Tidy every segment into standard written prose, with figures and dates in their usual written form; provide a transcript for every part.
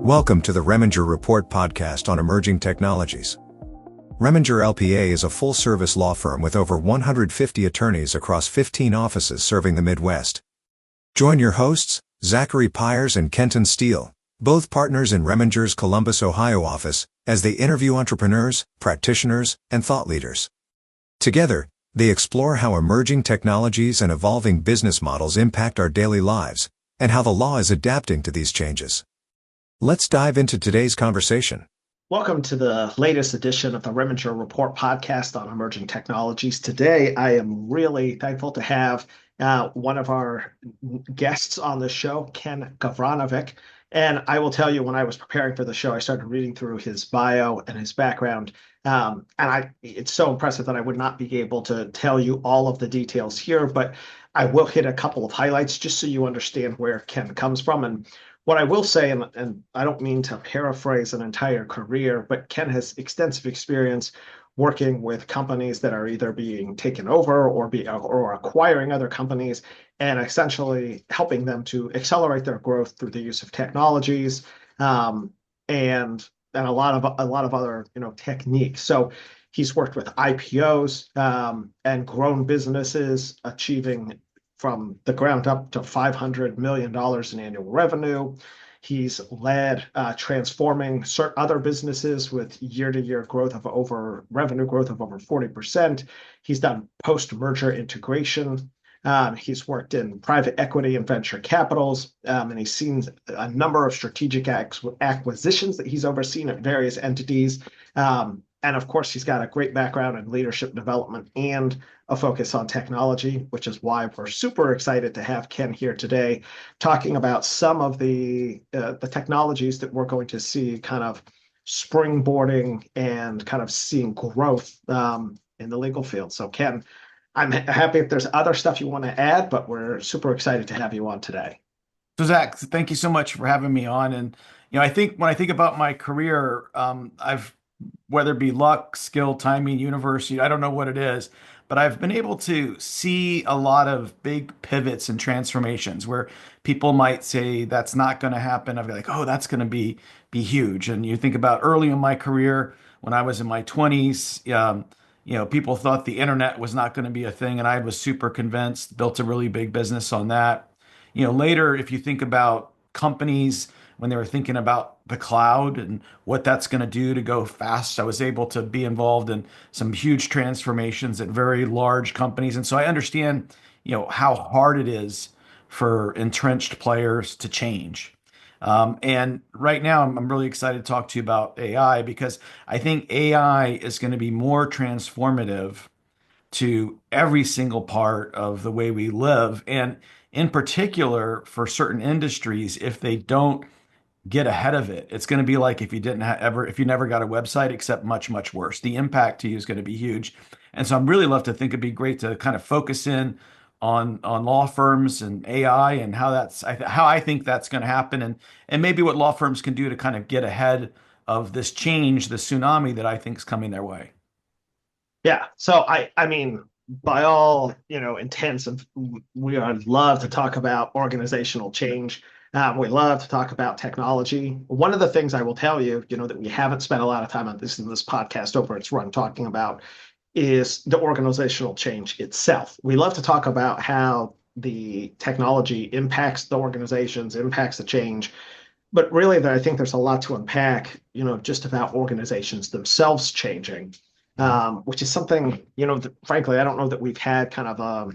Welcome to the Reminger Report Podcast on emerging technologies. Reminger LPA is a full-service law firm with over 150 attorneys across 15 offices serving the Midwest. Join your hosts, Zachary Pyers and Kenton Steele, both partners in Reminger's Columbus, Ohio office, as they interview entrepreneurs, practitioners, and thought leaders. Together, they explore how emerging technologies and evolving business models impact our daily lives, and how the law is adapting to these changes. Let's dive into today's conversation. Welcome to the latest edition of the Reminger Report Podcast on emerging technologies. Today, I am really thankful to have one of our guests on the show, Ken Gavranovic. And I will tell you, when I was preparing for the show, I started reading through his bio and his background. It's so impressive that I would not be able to tell you all of the details here, but I will hit a couple of highlights just so you understand where Ken comes from. And what I will say, and I don't mean to paraphrase an entire career, but Ken has extensive experience working with companies that are either being taken over or acquiring other companies, and essentially helping them to accelerate their growth through the use of technologies, and a lot of other techniques. So he's worked with IPOs and grown businesses, achieving from the ground up to $500 million in annual revenue. He's led transforming certain other businesses with year-to-year revenue growth of over 40%. He's done post-merger integration. He's worked in private equity and venture capitals, and he's seen a number of strategic acquisitions that he's overseen at various entities. And of course, he's got a great background in leadership development and a focus on technology, which is why we're super excited to have Ken here today, talking about some of the technologies that we're going to see kind of springboarding and kind of seeing growth in the legal field. So Ken, I'm happy if there's other stuff you want to add, but we're super excited to have you on today. So Zach, thank you so much for having me on. And I think when I think about my career, whether it be luck, skill, timing, university, I don't know what it is, but I've been able to see a lot of big pivots and transformations where people might say that's not going to happen. I'd be like, oh, that's going to be huge. And you think about early in my career, when I was in my 20s, people thought the internet was not going to be a thing, and I was super convinced, built a really big business on that. Later, if you think about companies, when they were thinking about the cloud and what that's going to do to go fast, I was able to be involved in some huge transformations at very large companies. And so I understand, how hard it is for entrenched players to change. And right now, I'm really excited to talk to you about AI, because I think AI is going to be more transformative to every single part of the way we live. And in particular, for certain industries, if they don't get ahead of it, it's going to be like if you if you never got a website, except much, much worse. The impact to you is going to be huge. And so I'm really love to think it'd be great to kind of focus in on law firms and AI and how I think that's going to happen, and maybe what law firms can do to kind of get ahead of this change, the tsunami that I think is coming their way. Yeah. So I mean, by all intents, we love to talk about organizational change. We love to talk about technology. One of the things I will tell you, that we haven't spent a lot of time on this in this podcast over its run talking about, is the organizational change itself. We love to talk about how the technology impacts the organizations, impacts the change. But really, I think there's a lot to unpack, just about organizations themselves changing, which is something, that, frankly, I don't know that we've had kind of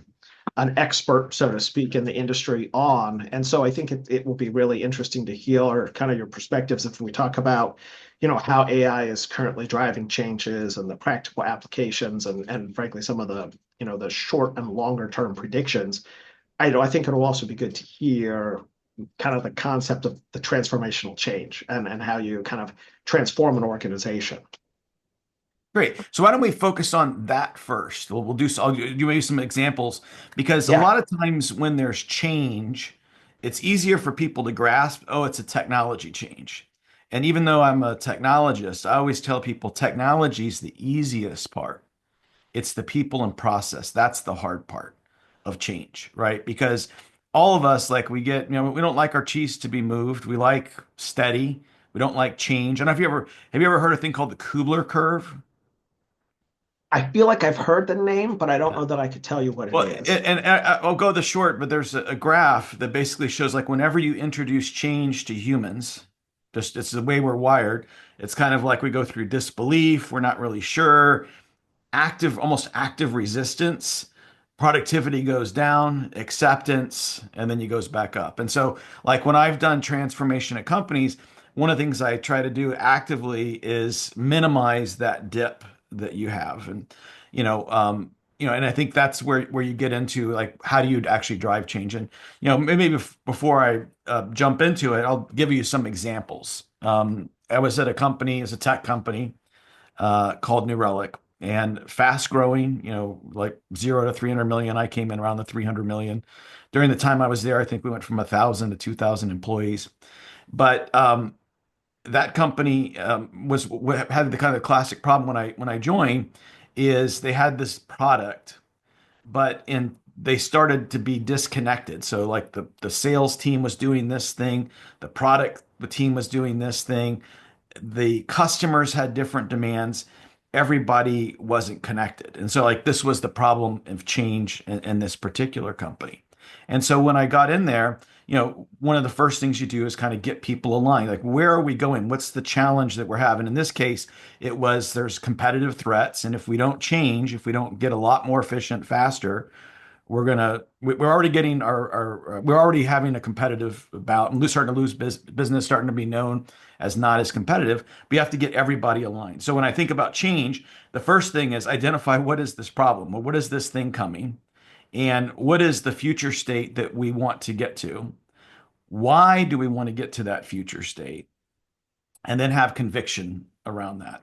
an expert, so to speak, in the industry on. And so I think it will be really interesting to hear kind of your perspectives if we talk about, how AI is currently driving changes and the practical applications and frankly, some of the, the short and longer term predictions. I think it'll also be good to hear kind of the concept of the transformational change and how you kind of transform an organization. Great. So why don't we focus on that first? I'll give you some examples, because a lot of times when there's change, it's easier for people to grasp, oh, it's a technology change. And even though I'm a technologist, I always tell people technology is the easiest part. It's the people and process. That's the hard part of change, right? Because all of us, like we don't like our cheese to be moved. We like steady. We don't like change. And have you ever heard a thing called the Kubler curve? I feel like I've heard the name, but I don't know that I could tell you what it Well, is. I'll go the short, but there's a graph that basically shows like whenever you introduce change to humans, just it's the way we're wired. It's kind of like we go through disbelief, we're not really sure, almost active resistance, productivity goes down, acceptance, and then it goes back up. And so, like when I've done transformation at companies, one of the things I try to do actively is minimize that dip that you have. And, you know, um, and I think that's where you get into like how do you actually drive change? And, maybe before I jump into it, I'll give you some examples. I was at a company, as a tech company, called New Relic, and fast growing, like 0 to 300 million. I came in around the 300 million. During the time I was there, I think we went from 1,000 to 2,000 employees. But that company had the kind of classic problem when I joined is they had this product, but in they started to be disconnected. So like the sales team was doing this thing, the team was doing this thing, the customers had different demands. Everybody wasn't connected. And so like this was the problem of change in this particular company. And so when I got in there, one of the first things you do is kind of get people aligned. Like, where are we going? What's the challenge that we're having? In this case, it was there's competitive threats. And if we don't change, if we don't get a lot more efficient faster, we're already getting we're already having a competitive bout and starting to lose business, starting to be known as not as competitive. But you have to get everybody aligned. So when I think about change, the first thing is identify what is this problem, or what is this thing coming, and what is the future state that we want to get to? Why do we want to get to that future state? And then have conviction around that.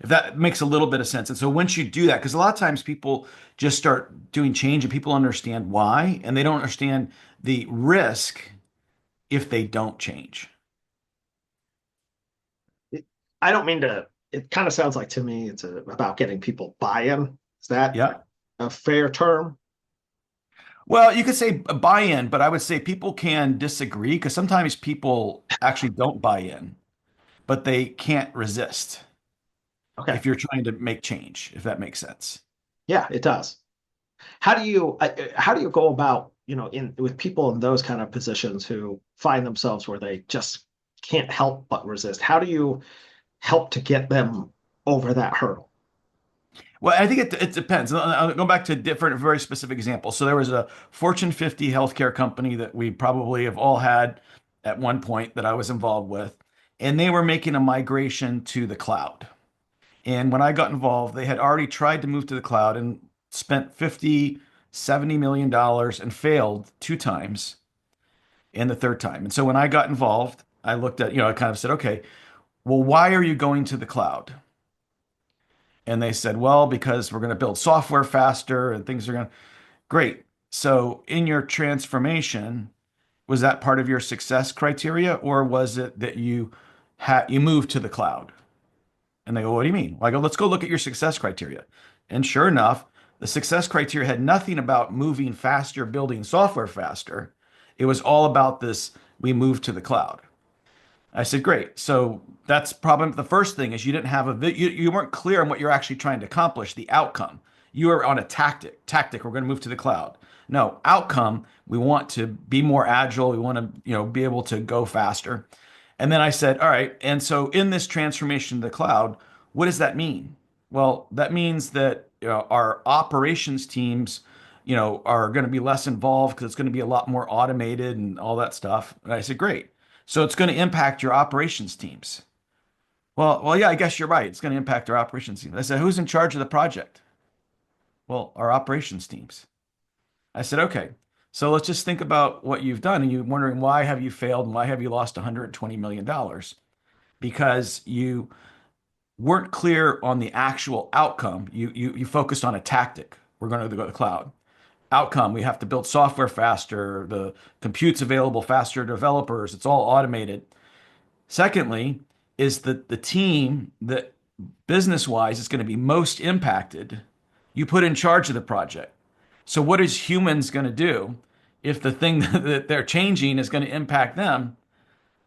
If that makes a little bit of sense. And so once you do that, because a lot of times people just start doing change and people understand why, and they don't understand the risk if they don't change. I don't mean to, it kind of sounds like to me it's about getting people buy-in. Is that Yeah. a fair term? Well, you could say buy-in, but I would say people can disagree because sometimes people actually don't buy in, but they can't resist Okay. if you're trying to make change, if that makes sense. Yeah, it does. How do you go about, in with people in those kind of positions who find themselves where they just can't help but resist? How do you help to get them over that hurdle? Well, I think it depends. I'll go back to different, very specific examples. So there was a Fortune 50 healthcare company that we probably have all had at one point that I was involved with, and they were making a migration to the cloud. And when I got involved, they had already tried to move to the cloud and spent 50, $70 million and failed two times and the third time. And so when I got involved, I looked at, I kind of said, okay, well, why are you going to the cloud? And they said, well, because we're going to build software faster and things are going to, great. So in your transformation, was that part of your success criteria, or was it that you moved to the cloud? And they go, what do you mean? Well, I go, let's go look at your success criteria. And sure enough, the success criteria had nothing about moving faster, building software faster. It was all about this, we moved to the cloud. I said, great. So that's probably the first thing is you didn't have you weren't clear on what you're actually trying to accomplish, the outcome. You were on a tactic. We're going to move to the cloud. No, outcome. We want to be more agile. We want to, be able to go faster. And then I said, all right. And so in this transformation to the cloud, what does that mean? Well, that means that our operations teams, are going to be less involved because it's going to be a lot more automated and all that stuff. And I said, great. So it's going to impact your operations teams. Well, yeah, I guess you're right. It's going to impact our operations teams. I said, who's in charge of the project? Well, our operations teams. I said, okay. So let's just think about what you've done. And you're wondering why have you failed and why have you lost $120 million? Because you weren't clear on the actual outcome. You focused on a tactic. We're going to go to the cloud. Outcome, we have to build software faster. The compute's available faster to developers. It's all automated. Secondly, is that the team that business wise is going to be most impacted, you put in charge of the project. So what is humans going to do if the thing that they're changing is going to impact them?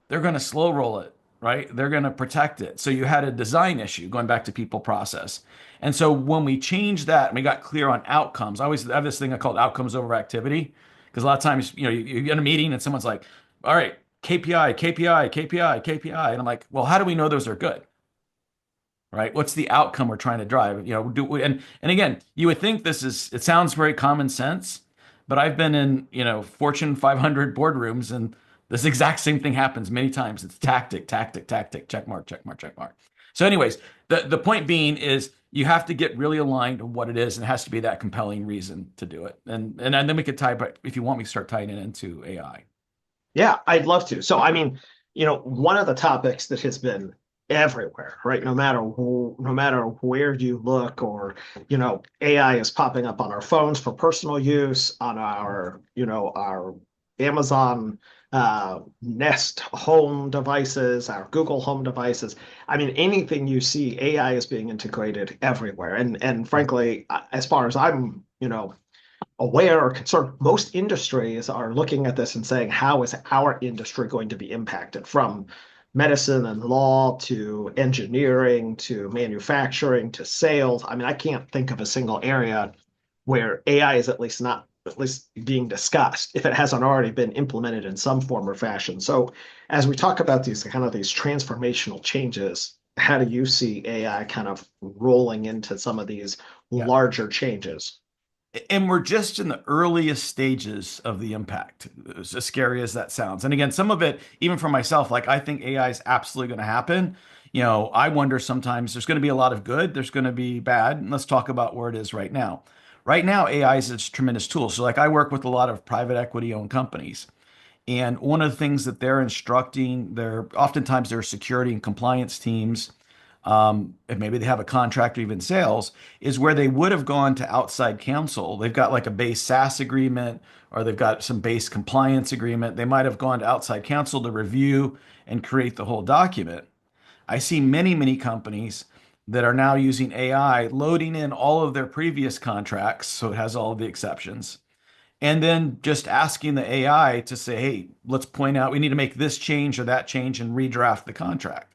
They're going to slow roll it. right? They're going to protect it. So you had a design issue going back to people process. And so when we changed that and we got clear on outcomes, I always have this thing I call outcomes over activity. Because a lot of times, you get in a meeting and someone's like, all right, KPI, KPI, KPI, KPI. And I'm like, well, how do we know those are good? Right? What's the outcome we're trying to drive? And again, you would think it sounds very common sense, but I've been in, Fortune 500 boardrooms and this exact same thing happens many times. It's tactic, tactic, tactic, check mark, check mark, check mark. So anyways, the point being is you have to get really aligned to what it is, and it has to be that compelling reason to do it. And then we could but if you want me to start tying it into AI. Yeah, I'd love to. So, I mean, one of the topics that has been everywhere, right? No matter where you look, or AI is popping up on our phones for personal use, on our Amazon Nest home devices, our Google home devices. I mean, anything you see, AI is being integrated everywhere. And frankly, as far as I'm, aware or concerned, most industries are looking at this and saying, how is our industry going to be impacted, from medicine and law to engineering to manufacturing to sales? I mean, I can't think of a single area where AI is at least being discussed, if it hasn't already been implemented in some form or fashion. So as we talk about these transformational changes, how do you see AI kind of rolling into some of these larger changes? And we're just in the earliest stages of the impact, as scary as that sounds. And again, some of it, even for myself, like I think AI is absolutely going to happen. I wonder sometimes there's going to be a lot of good, there's going to be bad. And let's talk about where it is right now. Right now, AI is a tremendous tool. So, like, I work with a lot of private equity owned companies. And one of the things that they're instructing, oftentimes their security and compliance teams, and maybe they have a contract or even sales, is where they would have gone to outside counsel. They've got like a base SaaS agreement, or they've got some base compliance agreement. They might have gone to outside counsel to review and create the whole document. I see many, many companies that are now using AI, loading in all of their previous contracts, so it has all of the exceptions, and then just asking the AI to say, hey, let's point out we need to make this change or that change and redraft the contract.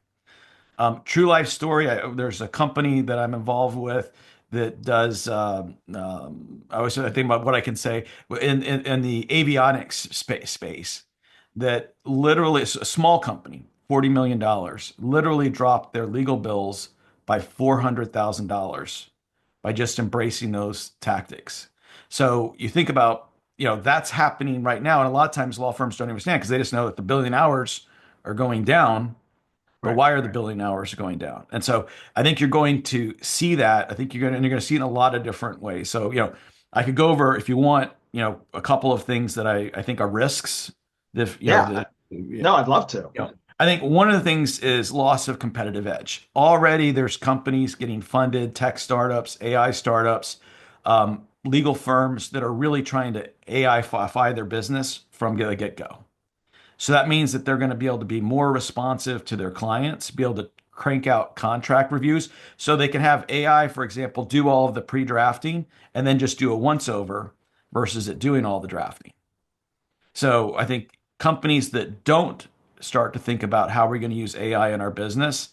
True life story. There's a company that I'm involved with that does. I always think about what I can say in the avionics space. That literally is a small company, $40 million, literally dropped their legal bills by $400,000 by just embracing those tactics. So you think about, that's happening right now, and a lot of times law firms don't understand because they just know that the billing hours are going down. But why are the billing hours going down? And so I think you're going to see that. I think you're going to see it in a lot of different ways. So, I could go over, if you want, a couple of things that I think are risks. No, I'd love to. I think one of the things is loss of competitive edge. Already there's companies getting funded, tech startups, AI startups, legal firms that are really trying to AI-fy their business from the get-go. So that means that they're going to be able to be more responsive to their clients, be able to crank out contract reviews so they can have AI, for example, do all of the pre-drafting and then just do a once over versus it doing all the drafting. So I think companies that don't start to think about how we're going to use AI in our business,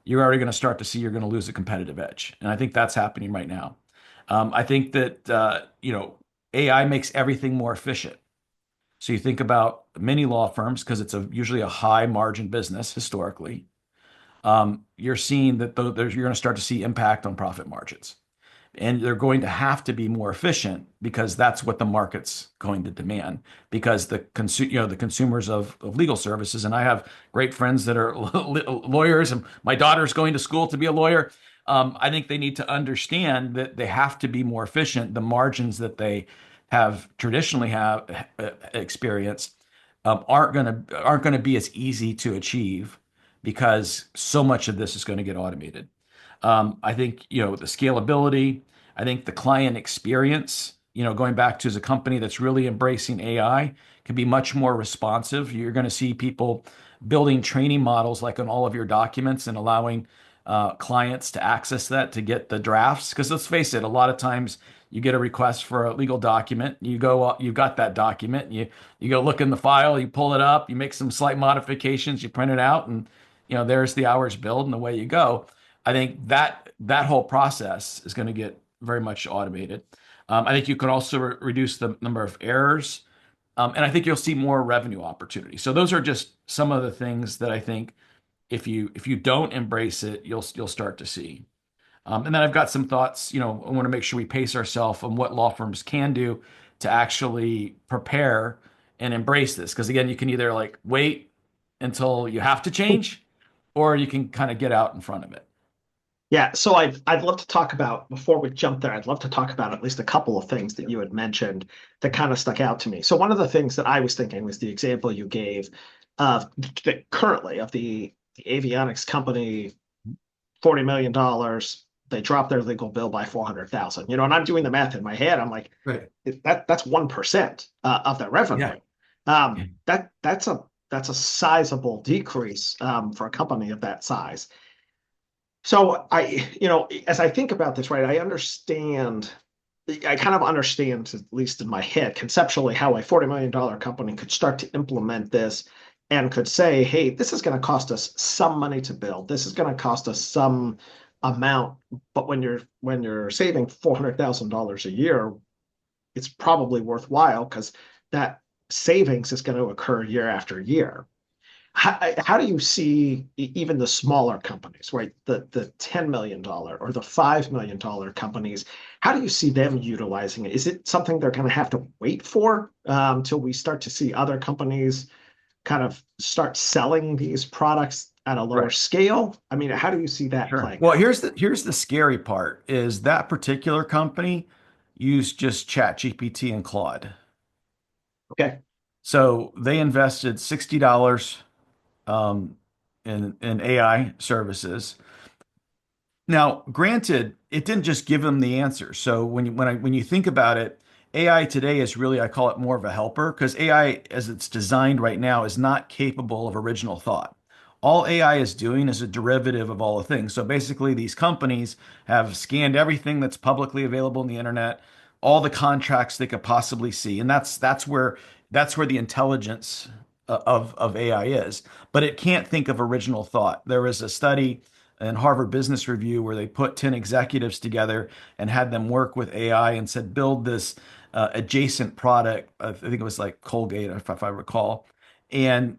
you're already going to start to see you're going to lose a competitive edge. And I think that's happening right now. I think that, AI makes everything more efficient. So you think about many law firms, because it's usually a high margin business historically. You're seeing that you're going to start to see impact on profit margins, and they're going to have to be more efficient because that's what the market's going to demand. Because the consumers of legal services, and I have great friends that are lawyers, and my daughter's going to school to be a lawyer. I think they need to understand that they have to be more efficient. The margins that they have traditionally experienced aren't going to be as easy to achieve because so much of this is going to get automated. I think the scalability. I think the client experience. Going back to, as a company that's really embracing AI, can be much more responsive. You're going to see people building training models like on all of your documents and allowing clients to access that to get the drafts. Because let's face it, a lot of times you get a request for a legal document, you got that document, you go look in the file, you pull it up, you make some slight modifications, you print it out, and there's the hours billed and away you go. I think that whole process is going to get very much automated. I think you can also reduce the number of errors, and I think you'll see more revenue opportunities. So those are just some of the things that I think if you don't embrace it, you'll start to see. And then I've got some thoughts. I want to make sure we pace ourselves on what law firms can do to actually prepare and embrace this. Because again, you can either like wait until you have to change, or you can kind of get out in front of it. Yeah, so I'd love to talk about, before we jump there, I'd love to talk about at least a couple of things that you had mentioned that kind of stuck out to me. So one of the things that I was thinking was the example you gave of currently of the avionics company, $40 million. They dropped their legal bill by 400,000. And I'm doing the math in my head. I'm like, Right. that's 1% of their revenue. Yeah. That's a sizable decrease for a company of that size. So as I think about this, right, I kind of understand, at least in my head, conceptually, how a $40 million company could start to implement this and could say, hey, this is going to cost us some money to build. This is going to cost us some amount. But when you're saving $400,000 a year, it's probably worthwhile because that savings is going to occur year after year. How do you see even the smaller companies, right? The $10 million or the $5 million companies, how do you see them utilizing it? Is it something they're going to have to wait for till we start to see other companies kind of start selling these products at a lower Right. scale? I mean, how do you see that Sure. playing Well, out? here's the scary part is that particular company used just ChatGPT and Claude. Okay. So they invested $60 um, in AI services. Now, granted, it didn't just give them the answer. So when you think about it, AI today is really, I call it more of a helper because AI, as it's designed right now, is not capable of original thought. All AI is doing is a derivative of all the things. So basically, these companies have scanned everything that's publicly available on the internet, all the contracts they could possibly see, and that's where the intelligence of AI is. But it can't think of original thought. There was a study in Harvard Business Review where they put 10 executives together and had them work with AI and said, build this adjacent product. I think it was like Colgate, if I recall. And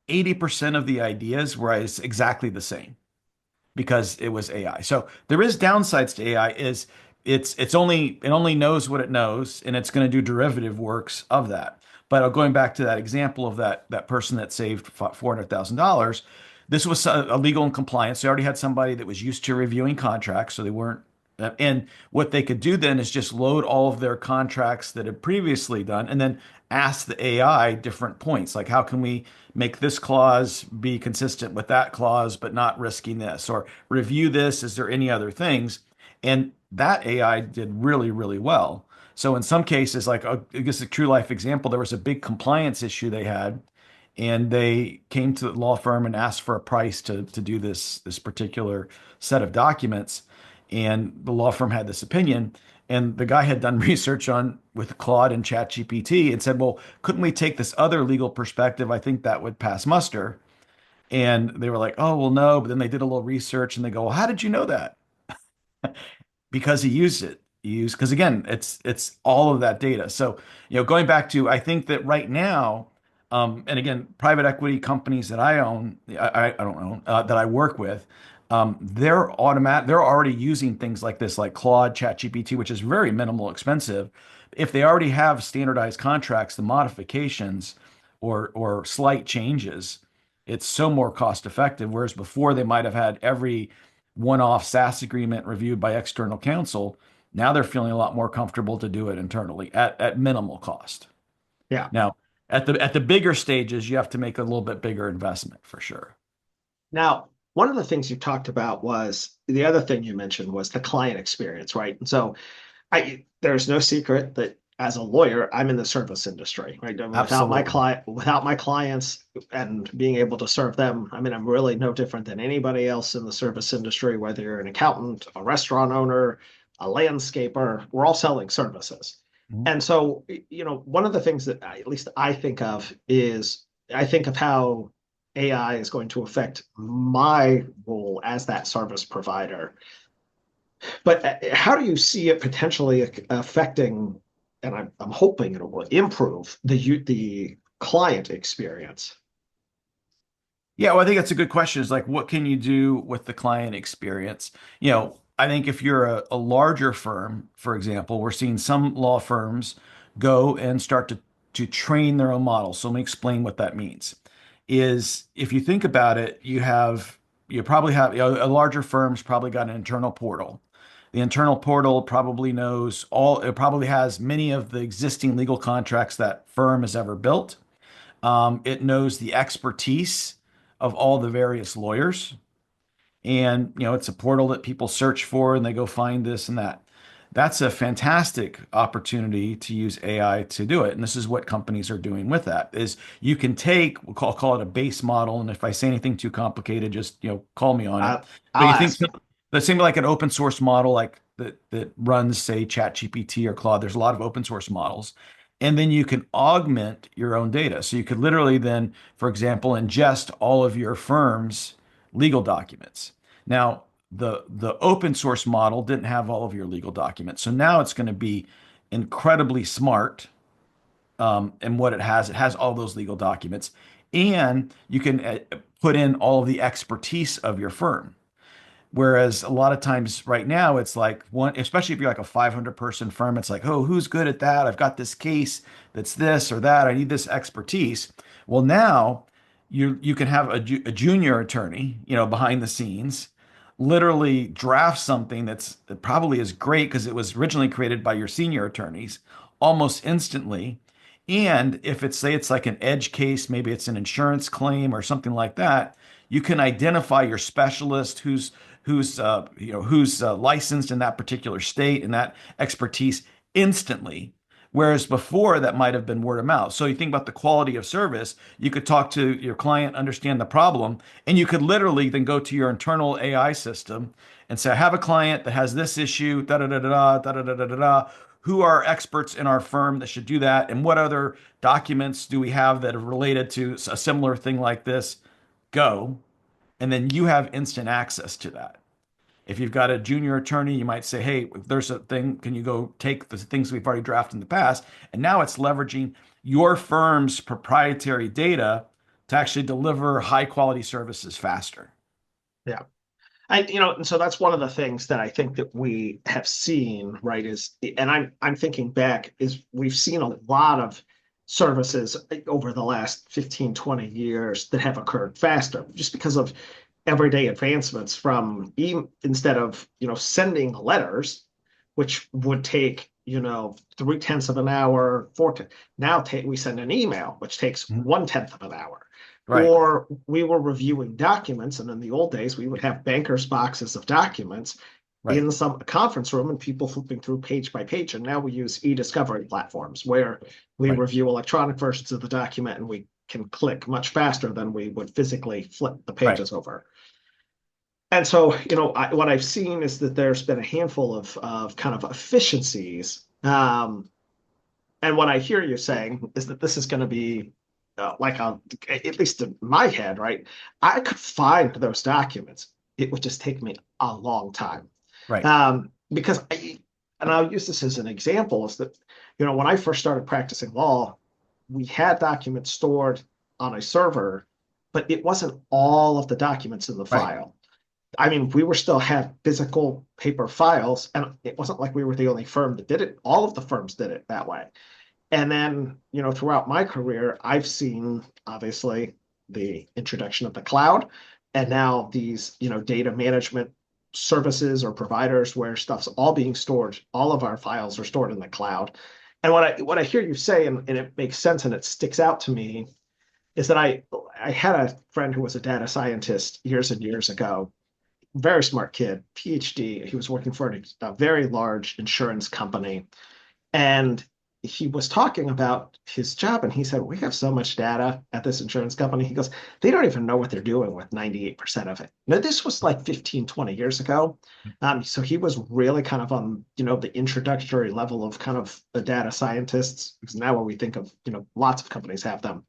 80% of the ideas were exactly the same because it was AI. So there is downsides to AI is it only knows what it knows and it's going to do derivative works of that. But going back to that example of that person that saved $400,000, this was a legal and compliance. They already had somebody that was used to reviewing contracts, so they weren't. And what they could do then is just load all of their contracts that had previously done, and then ask the AI different points, like how can we make this clause be consistent with that clause, but not risking this, or review this. Is there any other things? And that AI did really, really well. So in some cases, like I guess a true life example, there was a big compliance issue they had, and they came to the law firm and asked for a price to do this particular set of documents. And the law firm had this opinion. And the guy had done research on with Claude and ChatGPT and said, well, couldn't we take this other legal perspective? I think that would pass muster. And they were like, oh, well, no. But then they did a little research and they go, well, how did you know that? Because he used it. He used because again, it's all of that data. So, going back to I think that right now, and again, private equity companies that I own, I don't own, that I work with, they're already using things like this, like Claude, ChatGPT, which is very minimal expensive. If they already have standardized contracts, the modifications or slight changes, it's so more cost effective. Whereas before they might have had every one-off SaaS agreement reviewed by external counsel. Now they're feeling a lot more comfortable to do it internally at minimal cost. Yeah. Now, at the bigger stages, you have to make a little bit bigger investment for sure. Now, one of the things you talked about was the other thing you mentioned was the client experience, right? And so there's no secret that as a lawyer, I'm in the service industry, right? I mean, Absolutely. without my clients and being able to serve them, I mean, I'm really no different than anybody else in the service industry, whether you're an accountant, a restaurant owner, a landscaper, we're all selling services. Mhm. And so, one of the things that at least I think of is I think of how AI is going to affect my role as that service provider. But how do you see it potentially affecting, and I'm hoping it will improve the client experience? Yeah, well, I think that's a good question. Is like, what can you do with the client experience? I think if you're a larger firm, for example, we're seeing some law firms go and start to train their own models. So let me explain what that means. Is if you think about it, you probably have, a larger firm's probably got an internal portal. The internal portal probably knows it probably has many of the existing legal contracts that firm has ever built. It knows the expertise of all the various lawyers. And, it's a portal that people search for and they go find this and that. That's a fantastic opportunity to use AI to do it. And this is what companies are doing with that is you can take, call it a base model. And if I say anything too complicated, just, call me on it. But I'll you think ask you. the same like an open source model, like that runs, say, ChatGPT or Claude. There's a lot of open source models. And then you can augment your own data. So you could literally then, for example, ingest all of your firm's legal documents. Now, the open source model didn't have all of your legal documents. So now it's going to be incredibly smart in what it has all those legal documents. And you can put in all of the expertise of your firm. Whereas a lot of times right now, it's like one, especially if you're like a 500-person firm, it's like, oh, who's good at that? I've got this case that's this or that. I need this expertise. Well, now you can have a junior attorney, behind the scenes, literally draft something that probably is great because it was originally created by your senior attorneys almost instantly. And if it's, say it's like an edge case, maybe it's an insurance claim or something like that, you can identify your specialist who's licensed in that particular state and that expertise instantly. Whereas before that might have been word of mouth. So you think about the quality of service, you could talk to your client, understand the problem, and you could literally then go to your internal AI system and say, I have a client that has this issue, da da da da da da da da da da. Who are experts in our firm that should do that? And what other documents do we have that are related to a similar thing like this? Go. And then you have instant access to that. If you've got a junior attorney, you might say, hey, if there's a thing, can you go take the things we've already drafted in the past? And now it's leveraging your firm's proprietary data to actually deliver high quality services faster. Yeah. And so that's one of the things that I think that we have seen, right, and I'm thinking back, is we've seen a lot of services over the last 15, 20 years that have occurred faster just because of everyday advancements from instead of, sending letters, which would take, 3/10 of an hour, now we send an email, which takes 1/10 of an hour. Right. Or we were reviewing documents, and in the old days, we would have bankers' boxes of documents Right. in some conference room and people flipping through page by page. And now we use e-discovery platforms where we Right. review electronic versions of the document and we can click much faster than we would physically flip the Right. pages over. And so, what I've seen is that there's been a handful of kind of efficiencies. And what I hear you saying is that this is going to be at least in my head, right? I could find those documents. It would just take me a long time. Right. Because and I'll use this as an example, is that, when I first started practicing law, we had documents stored on a server, but it wasn't all of the documents in the Right. file. I mean, we were still had physical paper files, and it wasn't like we were the only firm that did it. All of the firms did it that way. And then, throughout my career, I've seen obviously the introduction of the cloud and now these, data management services or providers where stuff's all being stored. All of our files are stored in the cloud. And what I hear you say, and it makes sense and it sticks out to me, is that I had a friend who was a data scientist years and years ago, very smart kid, PhD. He was working for a very large insurance company. And he was talking about his job, and he said, we have so much data at this insurance company. He goes, they don't even know what they're doing with 98% of it. Now, this was like 15, 20 years ago. So he was really kind of on, the introductory level of kind of the data scientists, because now when we think of, lots of companies have them.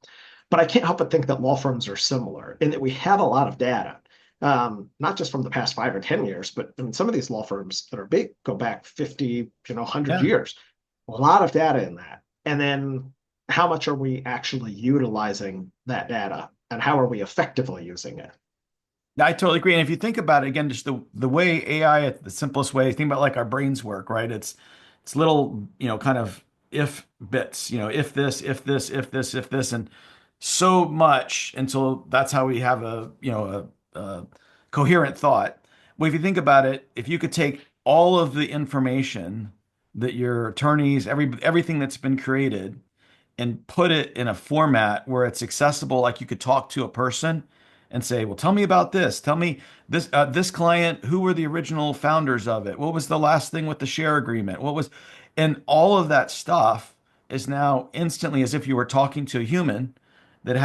But I can't help but think that law firms are similar in that we have a lot of data, not just from the past 5 or 10 years, but I mean, some of these law firms that are big go back 50, 100 Yeah. years. A lot of data in that. And then how much are we actually utilizing that data and how are we effectively using it? I totally agree. And if you think about it again, just the way AI, the simplest way, think about like our brains work, right? It's little, kind of if bits, if this, if this, if this, if this, and so much until that's how we have a coherent thought. Well, if you think about it, if you could take all of the information that your attorneys, everything that's been created, and put it in a format where it's accessible, like you could talk to a person and say, well, tell me about this. Tell me this client, who were the original founders of it? What was the last thing with the share agreement? And all of that stuff is now instantly as if you were talking to a human that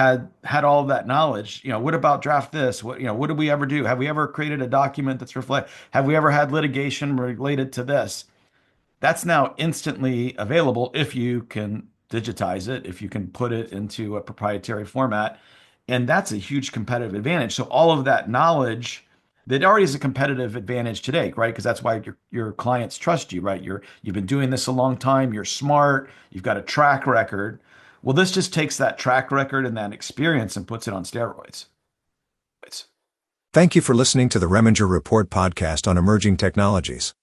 had all of that knowledge. What about draft this? What did we ever do? Have we ever created a document that's have we ever had litigation related to this? That's now instantly available if you can digitize it, if you can put it into a proprietary format. And that's a huge competitive advantage. So all of that knowledge that already is a competitive advantage today, right? Because that's why your clients trust you, right? You've been doing this a long time, you're smart, you've got a track record. Well, this just takes that track record and that experience and puts it on steroids. Thank you for listening to the Reminger Report podcast on emerging technologies.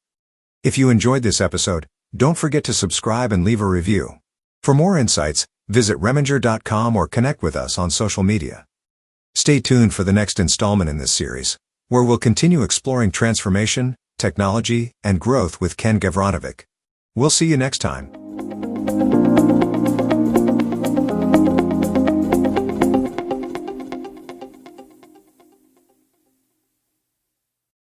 If you enjoyed this episode, don't forget to subscribe and leave a review. For more insights, visit Reminger.com or connect with us on social media. Stay tuned for the next installment in this series, where we'll continue exploring transformation, technology, and growth with Ken Gavranovic. We'll see you next time.